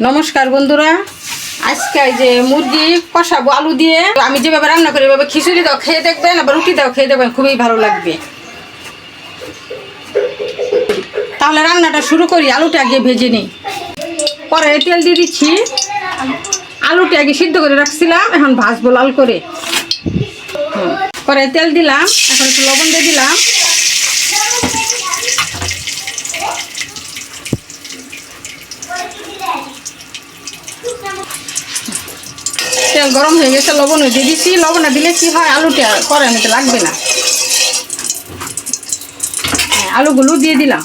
নমস্কার বন্ধুরা, আজকে যে মুরগি কষাবো আলু দিয়ে। আমি যেভাবে রান্না করি এভাবে খিচুড়ি দাও খেয়ে দেখবেন, আবার রুটি দাও খেয়ে দেখবেন, খুবই ভালো লাগবে। তাহলে রান্নাটা শুরু করি। আলুটা আগে ভেজে নিই, পরে তেল দিয়ে দিচ্ছি। আলুটা আগে সিদ্ধ করে রাখছিলাম, এখন ভাজবো লাল করে। পরে তেল দিলাম, এখন একটু লবণ দিয়ে দিলাম। তেল গরম হয়ে গেছে, লবণও দিয়ে দিচ্ছি। লবণটা দিলে কি হয়, আলুটা কড়াইয়ের মধ্যে লাগবে না। আলুগুলো দিয়ে দিলাম।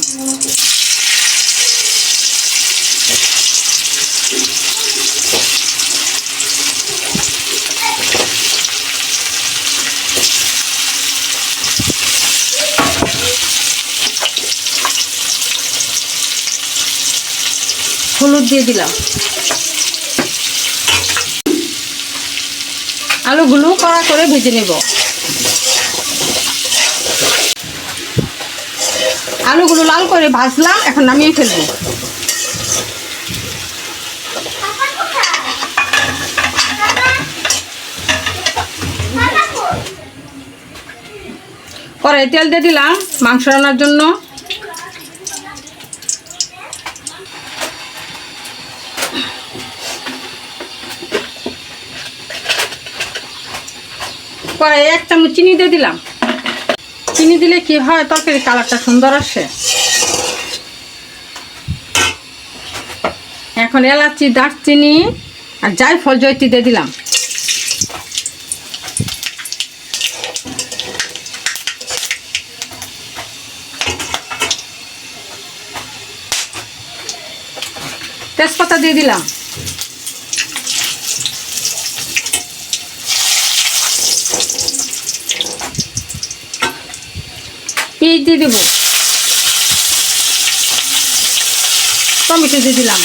হলুদ দিয়ে দিলাম। আলুগুলো কড়া করে ভেজে নেব। আলুগুলো লাল করে ভাজলাম, এখন নামিয়ে ফেলবো। কড়াই তেল দিয়ে দিলাম মাংস রান্নার জন্য। কড়াই 1 চামচ চিনি দিয়ে দিলাম। চিনি দিলে কি হয়, তরকারির কালারটা সুন্দর আসে। এখন এলাচি, দারচিনি আর জায়ফল জয়িত্রী দিয়ে দিলাম। তেজপাতা দিয়ে দিলাম। পেঁয়াজ দিয়ে দেবো। টমেটো দিয়ে দিলাম।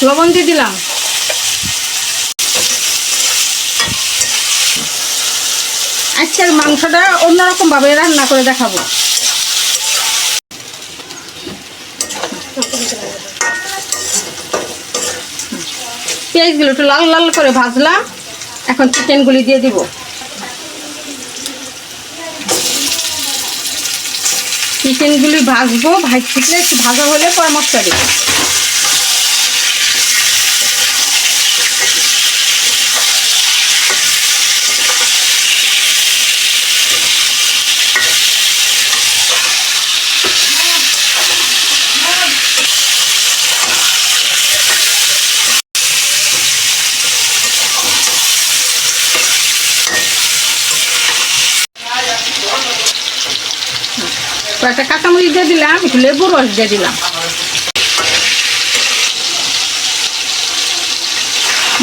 লবণ দিয়ে দিলাম। আজকের মাংসটা অন্যরকম ভাবে রান্না করে দেখাবো। পেঁয়াজগুলো একটু লাল লাল করে ভাজলাম, এখন চিকেনগুলি দিয়ে দিব। চিকেনগুলি ভাজবো, ভাজতে একটু ভাজা হলে পরে মশলা দিব। কয়েকটা কাঁচামরিচ দিয়ে দিলাম, একটু লেবুর রস দিয়ে দিলাম।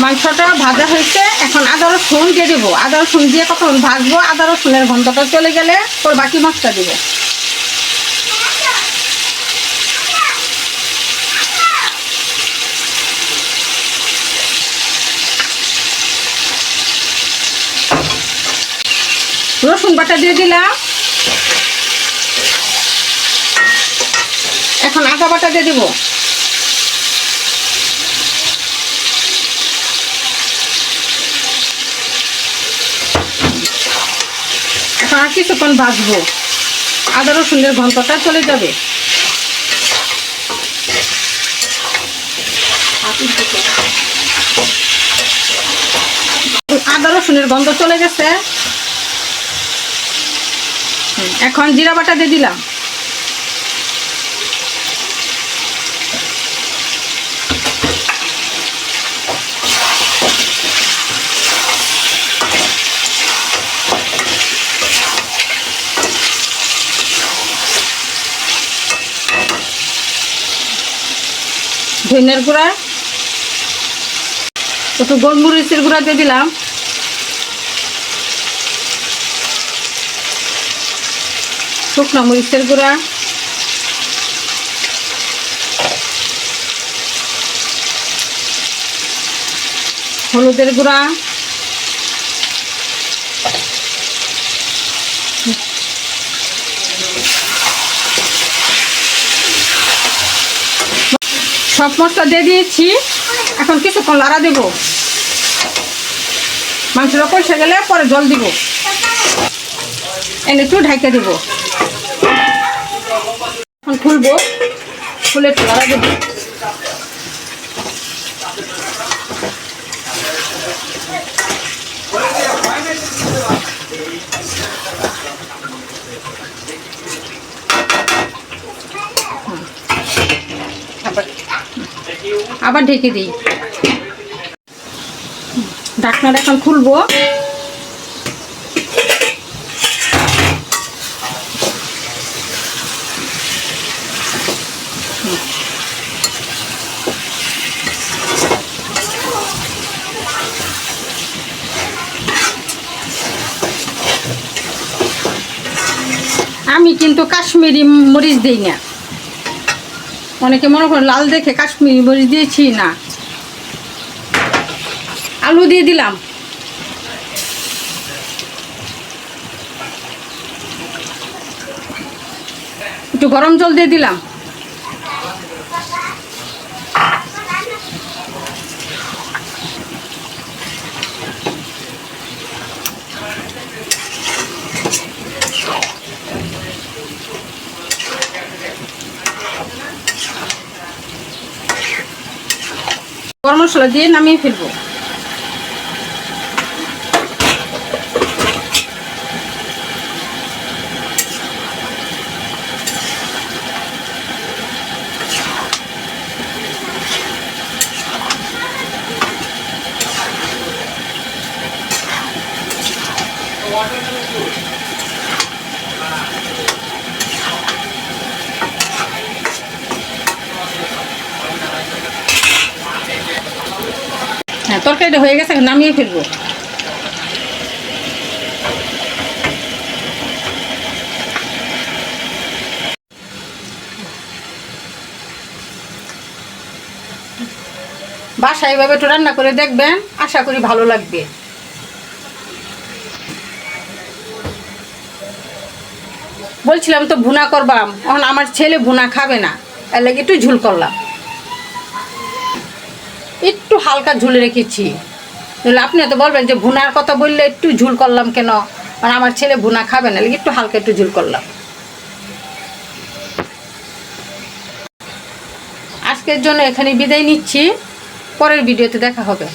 মাংসটা ভাজা হয়েছে, এখন আদা রসুন দিয়ে দেবো। আদা রসুন দিয়ে কখন ভাজবো, আদা রসুনের গন্ধটা চলে গেলে তোর বাকি মশলা দিব। রসুন বাটা দিয়ে দিলাম। এখন আদা বাটা দিয়ে দিব। এখন আর কিছুক্ষণ ভাজবো, আদা রসুনের গন্ধটা চলে যাবে। আদা রসুনের গন্ধ চলে গেছে, এখন জিরা বাটা দিয়ে দিলাম। ধনিয়ার গুঁড়া, একটু গোলমরিচের গুঁড়া দিয়ে দিলাম। শুকনো মরিচের গুঁড়া, হলুদের গুঁড়া, সব মশলা দিয়ে দিয়েছি। এখন কিছুক্ষণ লাড়া দেব। মাংসটা কষে গেলে পরে জল দিব, এনে একটু ঢাইকে দেব। এখন খুলবো, খুলে একটু লাড়া দেব। আবার ঢেকে দিই। ঢাকনাটা এখন খুলবো। আমি কিন্তু কাশ্মীরি মরিচ দিই না, অনেকে মনে করেন লাল দেখে কাশ্মীরি মরিচ দিয়েছি না। আলু দিয়ে দিলাম, একটু গরম জল দিয়ে দিলাম। গরম মশলা দিয়ে নামিয়ে ফেলবো। হ্যাঁ, তরকারিটা হয়ে গেছে, নামিয়ে ফেলবো। বাসায় এভাবে একটু রান্না করে দেখবেন, আশা করি ভালো লাগবে। বলছিলাম তো ভুনা করবাম, এখন আমার ছেলে ভুনা খাবে না, এর লাগে একটু ঝুল করলাম। একটু হালকা ঝুল রেখেছি, আপনি তো বলবেন যে ভুনার কথা বললে একটু ঝুল করলাম কেন, আর আমার ছেলে ভুনা খাবে না, একটু হালকা একটু ঝুল করলাম। আজকের জন্য এখানে বিদায় নিচ্ছি, পরের ভিডিওতে দেখা হবে।